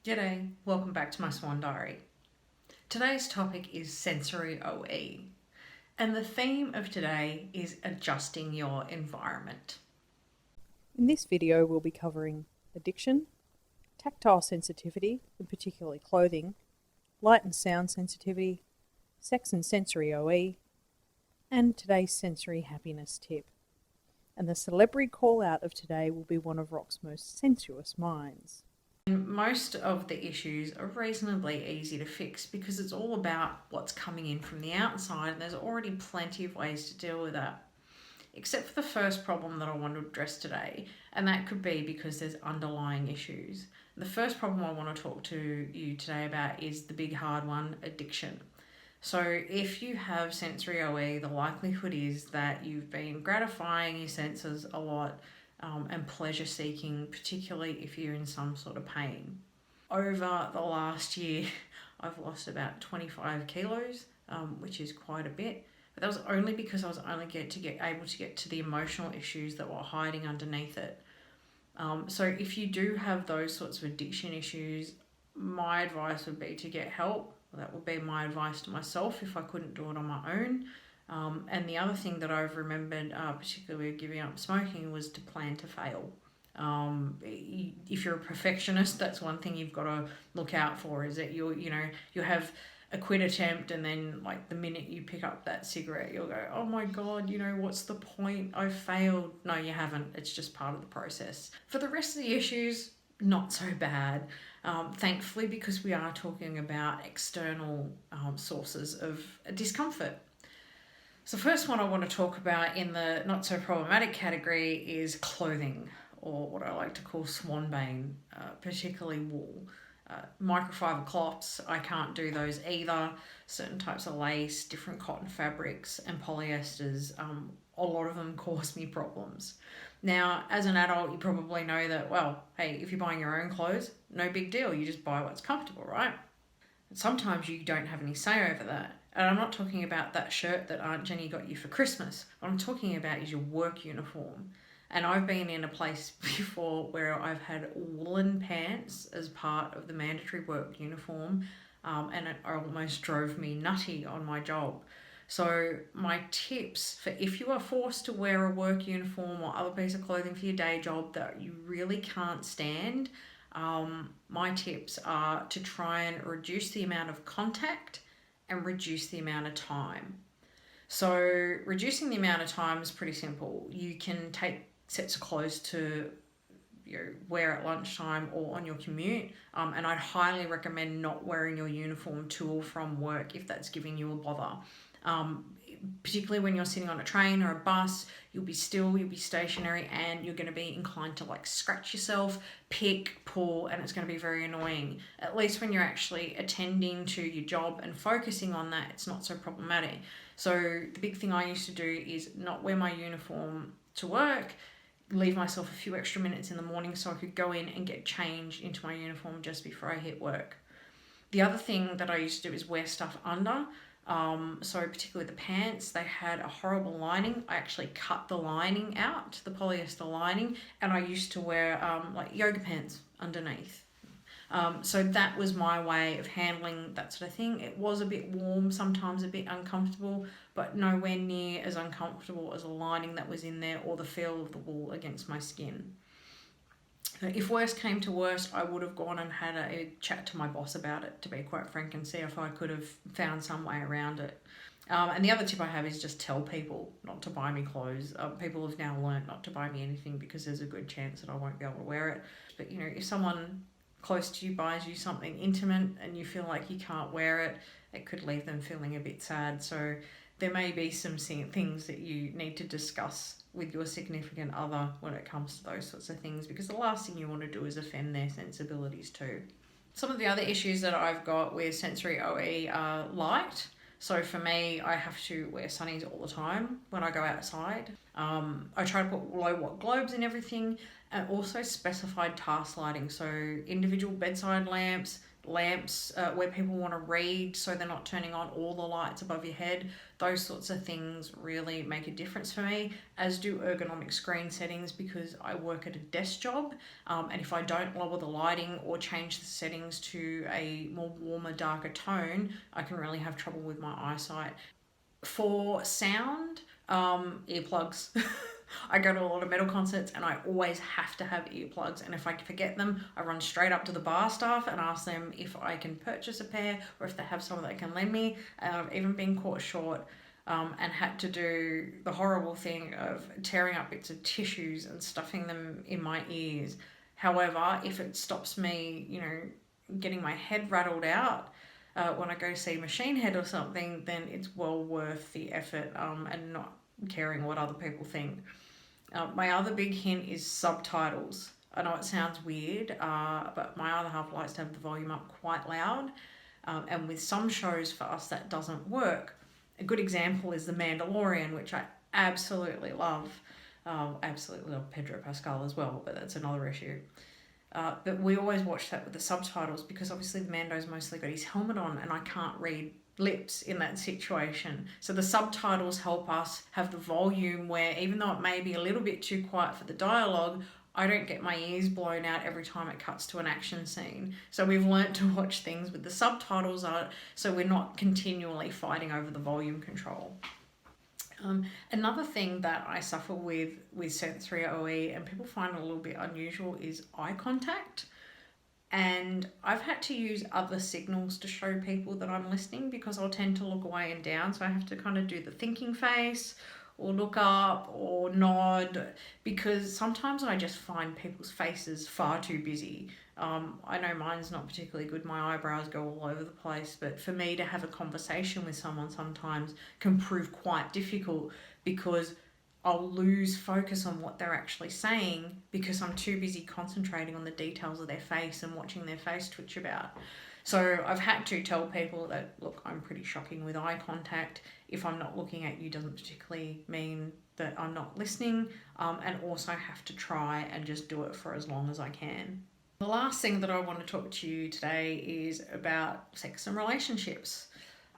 G'day, welcome back to my Swan Diary. Today's topic is sensory OE, and the theme of today is adjusting your environment. In this video, we'll be covering addiction, tactile sensitivity, and particularly clothing, light and sound sensitivity, sex and sensory OE, and today's sensory happiness tip. And the celebrity call out of today will be one of rock's most sensuous minds. And most of the issues are reasonably easy to fix because it's all about what's coming in from the outside, and there's already plenty of ways to deal with that. Except for the first problem that I want to address today, and that could be because there's underlying issues. The first problem I want to talk to you today about is the big hard one, addiction. So if you have sensory OE, the likelihood is that you've been gratifying your senses a lot and pleasure seeking, particularly if you're in some sort of pain. Over the last year, I've lost about 25 kilos, which is quite a bit. But that was only because I was only able to get to the emotional issues that were hiding underneath it. So if you do have those sorts of addiction issues, my advice would be to get help. That would be my advice to myself if I couldn't do it on my own. And the other thing that I've remembered, particularly with giving up smoking, was to plan to fail. If you're a perfectionist, that's one thing you've got to look out for, is that you'll have a quit attempt, and then like the minute you pick up that cigarette, you'll go, oh my god, what's the point? I failed. No, you haven't. It's just part of the process. For the rest of the issues, not so bad, thankfully, because we are talking about external sources of discomfort. So the first one I want to talk about in the not so problematic category is clothing, or what I like to call swanbane, particularly wool. Microfiber cloths, I can't do those either. Certain types of lace, different cotton fabrics, and polyesters, a lot of them cause me problems. Now, as an adult, you probably know that, well, hey, if you're buying your own clothes, no big deal. You just buy what's comfortable, right? Sometimes you don't have any say over that. And I'm not talking about that shirt that Aunt Jenny got you for Christmas. What I'm talking about is your work uniform. And I've been in a place before where I've had woolen pants as part of the mandatory work uniform, and it almost drove me nutty on my job. So my tips for if you are forced to wear a work uniform or other piece of clothing for your day job that you really can't stand, my tips are to try and reduce the amount of contact and reduce the amount of time. So reducing the amount of time is pretty simple. You can take sets of clothes to wear at lunchtime or on your commute, and I'd highly recommend not wearing your uniform to or from work if that's giving you a bother. Particularly when you're sitting on a train or a bus, you'll be still, you'll be stationary, and you're going to be inclined to like scratch yourself, pick, pull, and it's going to be very annoying. At least when you're actually attending to your job and focusing on that, it's not so problematic. So the big thing I used to do is not wear my uniform to work, leave myself a few extra minutes in the morning so I could go in and get changed into my uniform just before I hit work. The other thing that I used to do is wear stuff under. So particularly the pants, they had a horrible lining. I actually cut the lining out, the polyester lining, and I used to wear like yoga pants underneath. So that was my way of handling that sort of thing. It was a bit warm, sometimes a bit uncomfortable, but nowhere near as uncomfortable as a lining that was in there or the feel of the wool against my skin. If worse came to worse, I would have gone and had a chat to my boss about it, to be quite frank, and see if I could have found some way around it. And the other tip I have is just tell people not to buy me clothes. People have now learned not to buy me anything because there's a good chance that I won't be able to wear it. But if someone close to you buys you something intimate and you feel like you can't wear it, it could leave them feeling a bit sad. So there may be some things that you need to discuss with your significant other when it comes to those sorts of things, because the last thing you want to do is offend their sensibilities too. Some of the other issues that I've got with sensory OE are light. So for me, I have to wear sunnies all the time when I go outside. I try to put low watt globes in everything, and also specified task lighting. So individual bedside lamps, lamps where people want to read, so they're not turning on all the lights above your head. Those sorts of things really make a difference for me, as do ergonomic screen settings, because I work at a desk job, and if I don't lower the lighting or change the settings to a more warmer, darker tone, I can really have trouble with my eyesight. For sound, earplugs. I go to a lot of metal concerts and I always have to have earplugs, and if I forget them, I run straight up to the bar staff and ask them if I can purchase a pair or if they have some that can lend me. And I've even been caught short and had to do the horrible thing of tearing up bits of tissues and stuffing them in my ears. However, if it stops me, getting my head rattled out when I go see Machine Head or something, then it's well worth the effort and not caring what other people think. My other big hint is subtitles. I know it sounds weird, but my other half likes to have the volume up quite loud. And with some shows for us that doesn't work. A good example is The Mandalorian, which I absolutely love. Absolutely love Pedro Pascal as well, but that's another issue. But we always watch that with the subtitles, because obviously the Mando's mostly got his helmet on and I can't read lips in that situation. So the subtitles help us have the volume where, even though it may be a little bit too quiet for the dialogue, I don't get my ears blown out every time it cuts to an action scene. So we've learnt to watch things with the subtitles on, so we're not continually fighting over the volume control. Another thing that I suffer with sensory OE, and people find it a little bit unusual, is eye contact. And I've had to use other signals to show people that I'm listening, because I'll tend to look away and down. So I have to kind of do the thinking face or look up or nod, because sometimes I just find people's faces far too busy. I know mine's not particularly good. My eyebrows go all over the place, but for me to have a conversation with someone sometimes can prove quite difficult, because I'll lose focus on what they're actually saying because I'm too busy concentrating on the details of their face and watching their face twitch about. So I've had to tell people that, look, I'm pretty shocking with eye contact. If I'm not looking at you, doesn't particularly mean that I'm not listening, and also have to try and just do it for as long as I can. The last thing that I want to talk to you today is about sex and relationships.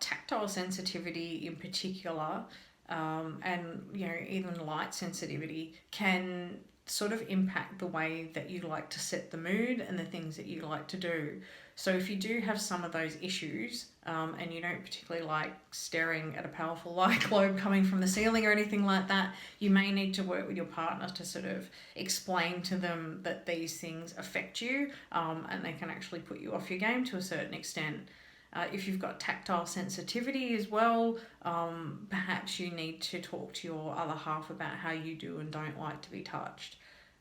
Tactile sensitivity in particular, and even light sensitivity, can sort of impact the way that you like to set the mood and the things that you like to do. So if you do have some of those issues, and you don't particularly like staring at a powerful light globe coming from the ceiling or anything like that, you may need to work with your partner to sort of explain to them that these things affect you, and they can actually put you off your game to a certain extent. If you've got tactile sensitivity as well, perhaps you need to talk to your other half about how you do and don't like to be touched.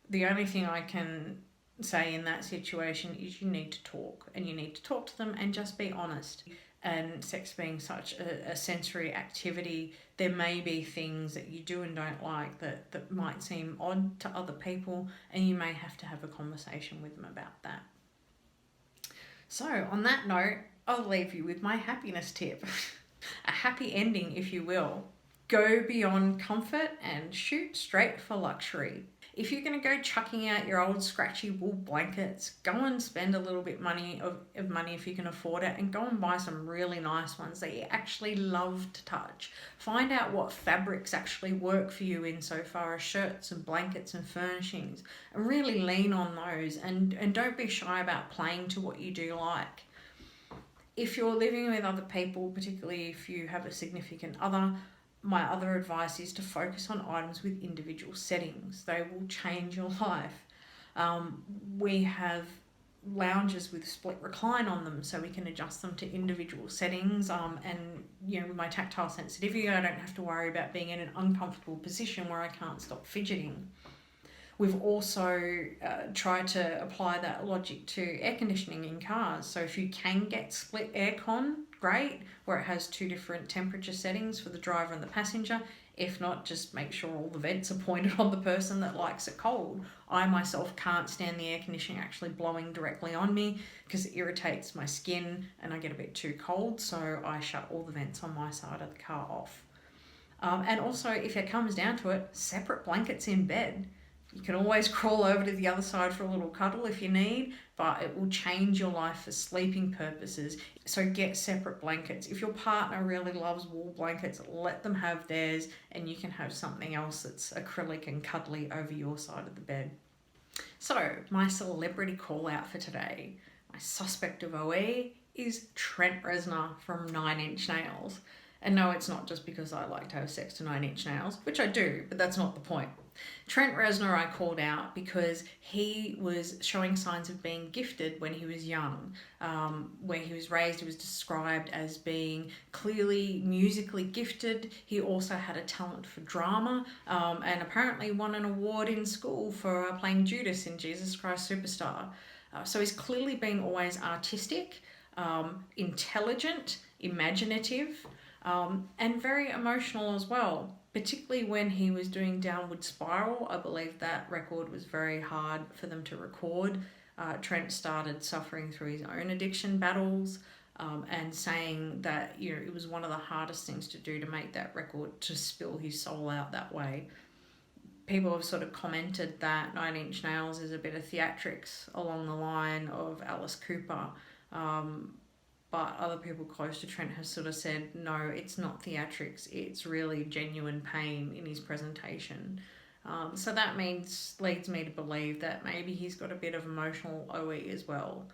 The only thing I can say in that situation is you need to talk, and you need to talk to them and just be honest. And sex being such a sensory activity, there may be things that you do and don't like that might seem odd to other people, and you may have to have a conversation with them about that. So on that note, I'll leave you with my happiness tip. A happy ending, if you will. Go beyond comfort and shoot straight for luxury. If you're going to go chucking out your old scratchy wool blankets, go and spend a little bit of money if you can afford it, and go and buy some really nice ones that you actually love to touch. Find out what fabrics actually work for you insofar as shirts and blankets and furnishings, and really lean on those, and don't be shy about playing to what you do like. If you're living with other people, particularly if you have a significant other, my other advice is to focus on items with individual settings. They will change your life. We have lounges with split recline on them, so we can adjust them to individual settings. And with my tactile sensitivity, I don't have to worry about being in an uncomfortable position where I can't stop fidgeting. We've also tried to apply that logic to air conditioning in cars. So if you can get split aircon, great, where it has two different temperature settings for the driver and the passenger. If not, just make sure all the vents are pointed on the person that likes it cold. I myself can't stand the air conditioning actually blowing directly on me because it irritates my skin and I get a bit too cold, so I shut all the vents on my side of the car off. And also, if it comes down to it, separate blankets in bed. You can always crawl over to the other side for a little cuddle if you need, but it will change your life for sleeping purposes. So get separate blankets. If your partner really loves wool blankets, let them have theirs, and you can have something else that's acrylic and cuddly over your side of the bed. So, my celebrity call out for today, my suspect of OE, is Trent Reznor from 9 Inch Nails. And no, it's not just because I like to have sex to 9 Inch Nails, which I do, but that's not the point. Trent Reznor I called out because he was showing signs of being gifted when he was young. Where he was raised, he was described as being clearly musically gifted. He also had a talent for drama, and apparently won an award in school for playing Judas in Jesus Christ Superstar. So he's clearly been always artistic, intelligent, imaginative, and very emotional as well. Particularly when he was doing Downward Spiral, I believe that record was very hard for them to record. Trent started suffering through his own addiction battles, and saying that it was one of the hardest things to do to make that record, to spill his soul out that way. People have sort of commented that 9 Inch Nails is a bit of theatrics along the line of Alice Cooper. But other people close to Trent have sort of said, no, it's not theatrics, it's really genuine pain in his presentation. So that leads me to believe that maybe he's got a bit of emotional OE as well.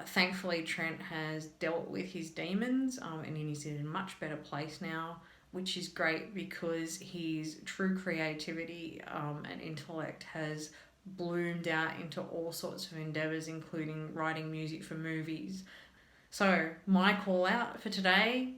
Thankfully, Trent has dealt with his demons, and he's in a much better place now, which is great because his true creativity and intellect has bloomed out into all sorts of endeavours, including writing music for movies. So my call out for today,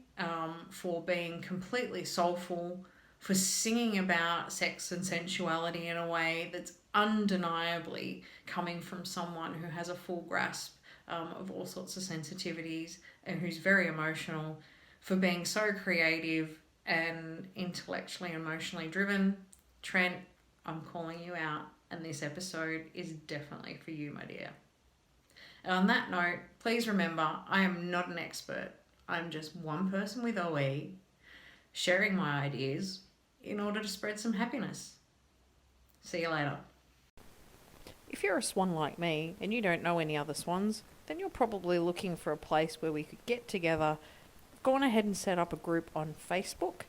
for being completely soulful, for singing about sex and sensuality in a way that's undeniably coming from someone who has a full grasp of all sorts of sensitivities and who's very emotional, for being so creative and intellectually and emotionally driven. Trent, I'm calling you out, and this episode is definitely for you, my dear. And on that note, please remember, I am not an expert. I'm just one person with OE, sharing my ideas in order to spread some happiness. See you later. If you're a swan like me and you don't know any other swans, then you're probably looking for a place where we could get together. I've gone ahead and set up a group on Facebook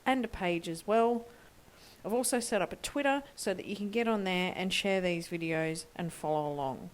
and a page as well. I've also set up a Twitter so that you can get on there and share these videos and follow along.